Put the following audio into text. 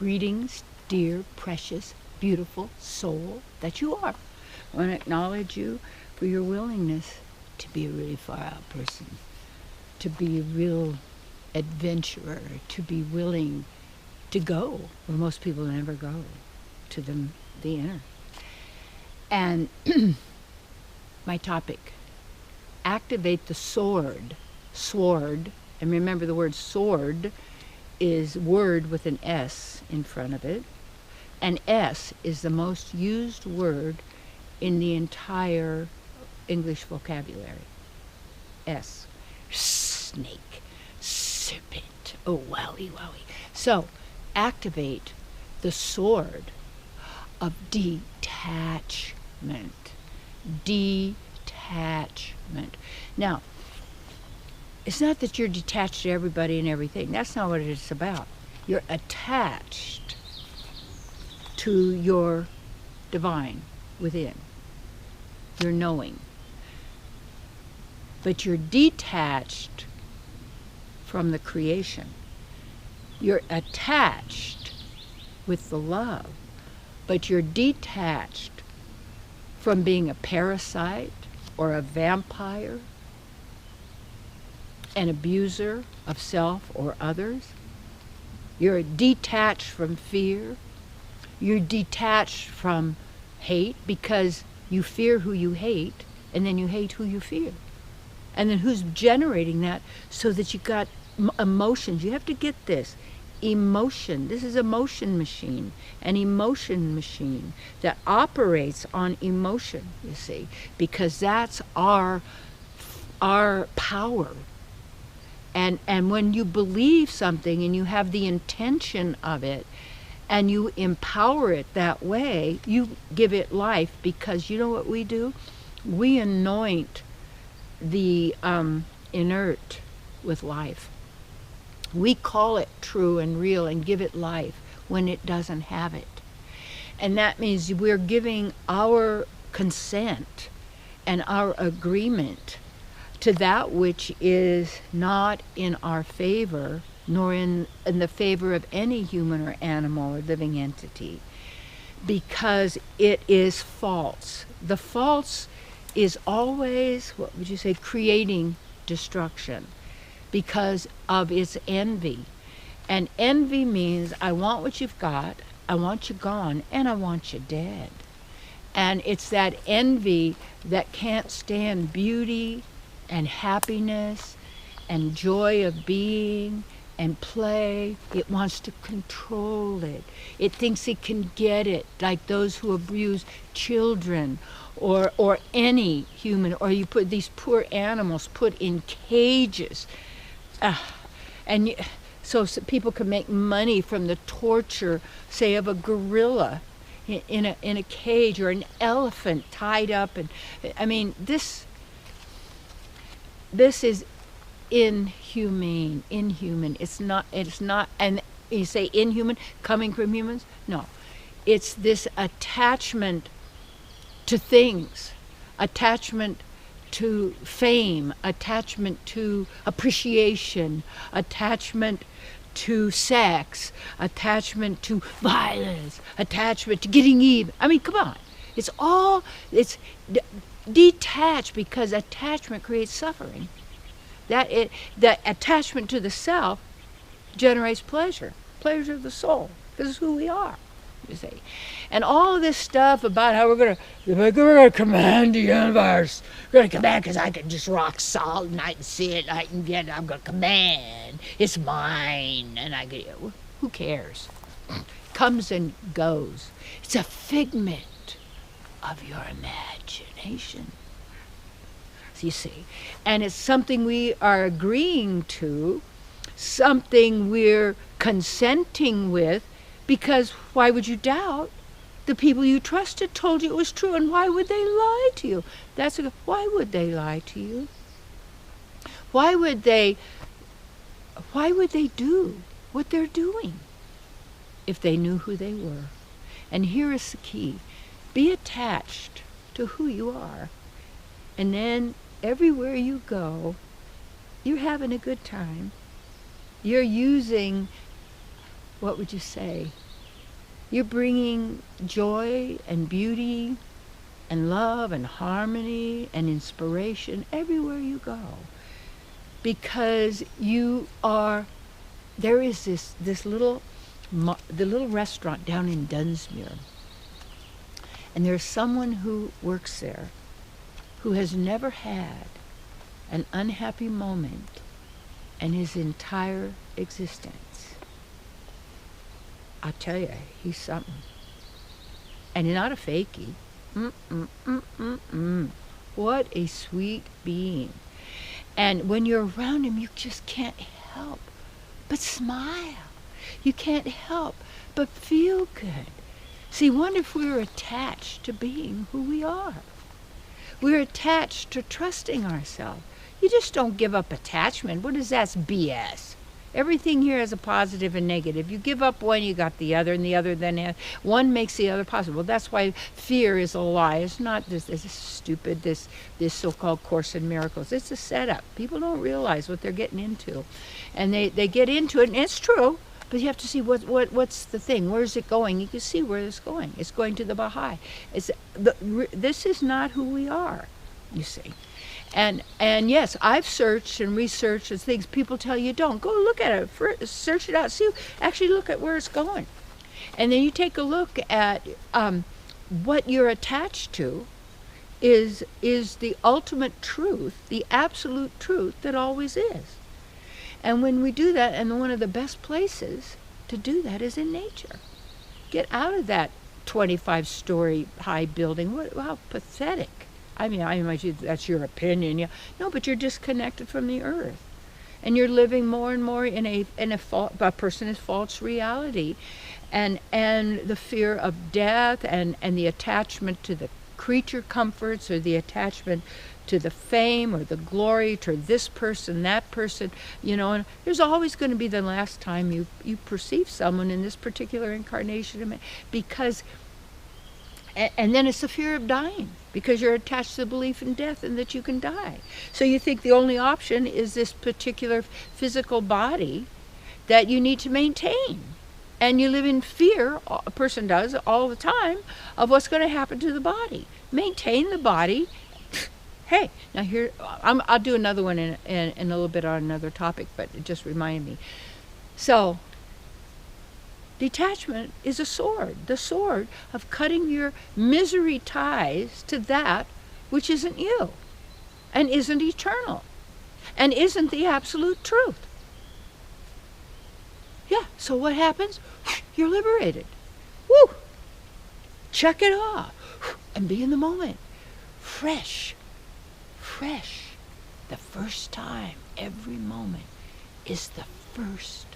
Greetings, dear, precious, beautiful soul that you are. I want to acknowledge you for your willingness to be a really far out person, to be a real adventurer, to be willing to go where most people never go, to the inner. And my topic, activate the sword. Sword, and remember the word sword is word with an S in front of it. And S is the most used word in the entire English vocabulary. S. Snake. Serpent. Oh, wowie, wowie. So, activate the sword of detachment. Detachment. Now, it's not that you're detached to everybody and everything. That's not what it's about. You're attached to your divine within, your knowing. But you're detached from the creation. You're attached with the love, but you're detached from being a parasite or a vampire, an abuser of self or others. You're detached from fear. You're detached from hate because you fear who you hate, and then you hate who you fear. And then who's generating that so that you got emotions. You have to get this. Emotion. This is a motion machine, an emotion machine that operates on emotion, you see, because that's our power. And when you believe something and you have the intention of it and you empower it that way, you give it life, because you know what we do? We anoint the inert with life. We call it true and real and give it life when it doesn't have it. And that means we're giving our consent and our agreement to that which is not in our favor, nor in the favor of any human or animal or living entity, because it is false. The false is always, what would you say, creating destruction because of its envy. And envy means I want what you've got, I want you gone, and I want you dead. And it's that envy that can't stand beauty and happiness and joy of being and play. It wants to control it. It thinks it can get it, like those who abuse children or any human, or you put these poor animals put in cages. So people can make money from the torture, say, of a gorilla in a cage, or an elephant tied up. And I mean, this is inhuman. It's not, and you say inhuman, coming from humans? No. It's this attachment to things, attachment to fame, attachment to appreciation, attachment to sex, attachment to violence, attachment to getting even. I mean, come on. It's detached, because attachment creates suffering. The attachment to the self generates pleasure of the soul. This is who we are, you see. And all of this stuff about how we're gonna command the universe. We're gonna command because I can just rock salt and I can see it. I'm gonna command. It's mine, and who cares? Comes and goes. It's a figment of your imagination. You see, and it's something we are agreeing to, something we're consenting with, because why would you doubt? The people you trusted told you it was true, and why would they lie to you? Why would they lie to you? Why would they do what they're doing if they knew who they were? And here is the key. Be attached to who you are, and then everywhere you go, you're having a good time. You're using, what would you say, You're bringing joy and beauty and love and harmony and inspiration everywhere you go. Because there is this little, the little restaurant down in Dunsmuir. And there's someone who works there who has never had an unhappy moment in his entire existence. I'll tell you, he's something. And he's not a fakie. What a sweet being. And when you're around him, you just can't help but smile. You can't help but feel good. See, wonder if we're attached to being who we are. We're attached to trusting ourselves. You just don't give up attachment. What is that? It's BS. Everything here has a positive and negative. You give up one, you got the other, and the other then one makes the other possible. That's why fear is a lie. It's not this stupid, this so-called Course in Miracles. It's a setup. People don't realize what they're getting into. And they get into it, and it's true, but you have to see what's the thing. Where's it going? You can see where it's going. It's going to the Baha'i. This is not who we are, you see. And yes, I've searched and researched as things people tell you don't. Go look at it, search it out, actually look at where it's going. And then you take a look at what you're attached to is the ultimate truth, the absolute truth that always is. And when we do that, and one of the best places to do that is in nature. Get out of that 25-story high building. How pathetic. I mean, that's your opinion. Yeah. No, but you're disconnected from the earth. And you're living more and more in a person's false reality. And the fear of death and the attachment to the creature comforts, or the attachment to the fame or the glory, to this person, that person, and there's always going to be the last time you perceive someone in this particular incarnation, because and then it's the fear of dying, because you're attached to the belief in death and that you can die. So you think the only option is this particular physical body that you need to maintain. And you live in fear, a person does, all the time, of what's going to happen to the body. Maintain the body. Hey, now here, I'll do another one in a little bit on another topic, but it just reminded me. So, detachment is a sword, the sword of cutting your misery ties to that which isn't you, and isn't eternal, and isn't the absolute truth. Yeah, so what happens? You're liberated. Woo! Check it off, and be in the moment. Fresh. The first time, every moment is the first